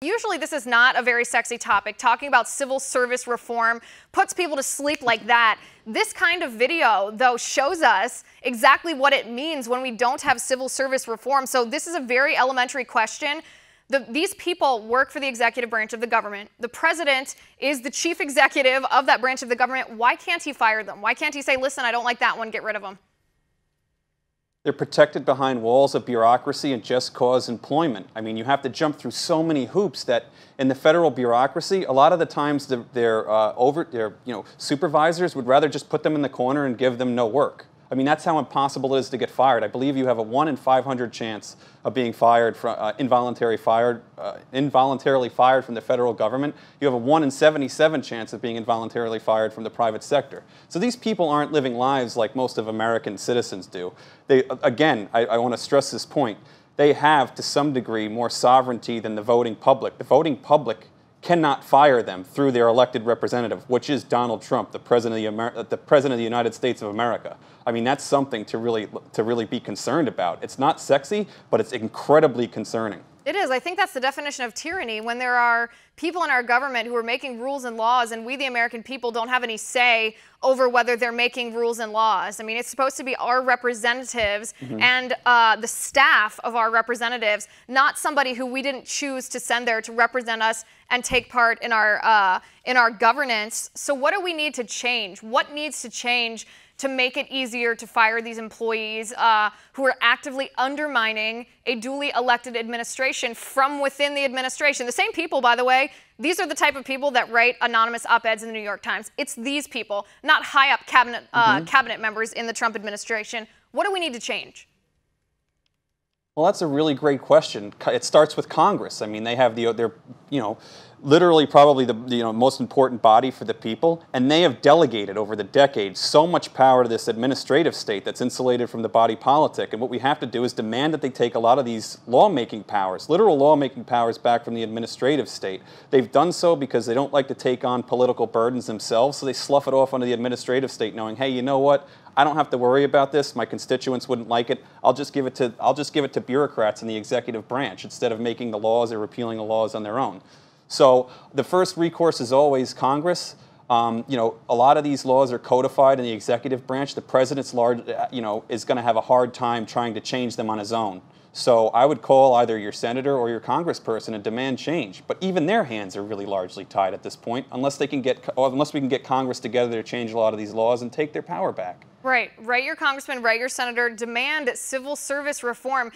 Usually this is not a very sexy topic. Talking about civil service reform puts people to sleep like that. This kind of video, though, shows us exactly what it means when we don't have civil service reform. So this is a very elementary question. These people work for the executive branch of the government. The president is the chief executive of that branch of the government. Why can't he fire them? Why can't he say, listen, I don't like that one, get rid of them? They're protected behind walls of bureaucracy and just cause employment. I mean, you have to jump through so many hoops that in the federal bureaucracy, a lot of the times their supervisors would rather just put them in the corner and give them no work. I mean, that's how impossible it is to get fired. I believe you have a 1 in 500 chance of being fired from involuntarily fired from the federal government. You have a 1 in 77 chance of being involuntarily fired from the private sector. So these people aren't living lives like most of American citizens do. Again, I want to stress this point. They have, to some degree, more sovereignty than the voting public. The voting public cannot fire them through their elected representative, which is Donald Trump, the President of the United States of America. I mean, that's something to really be concerned about. It's not sexy, but it's incredibly concerning. It is. I think that's the definition of tyranny, when there are people in our government who are making rules and laws and we, the American people, don't have any say over whether they're making rules and laws. I mean, it's supposed to be our representatives and the staff of our representatives, not somebody who we didn't choose to send there to represent us and take part in our governance. So what do we need to change? What needs to change to make it easier to fire these employees who are actively undermining a duly elected administration from within the administration? The same people, by the way, these are the type of people that write anonymous op-eds in the New York Times. It's these people, not high-up cabinet members in the Trump administration. What do we need to change? Well, that's a really great question. It starts with Congress. I mean, they have they're literally probably the most important body for the people, and they have delegated over the decades so much power to this administrative state that's insulated from the body politic. And what we have to do is demand that they take a lot of these lawmaking powers, literal lawmaking powers, back from the administrative state. They've done so because they don't like to take on political burdens themselves, so they slough it off onto the administrative state, knowing, hey, you know what? I don't have to worry about this. My constituents wouldn't like it. I'll just give it to bureaucrats in the executive branch instead of making the laws or repealing the laws on their own. So the first recourse is always Congress. A lot of these laws are codified in the executive branch. The president's is going to have a hard time trying to change them on his own. So I would call either your senator or your congressperson and demand change. But even their hands are really largely tied at this point, unless we can get Congress together to change a lot of these laws and take their power back. Right. Write your congressman, write your senator, demand civil service reform.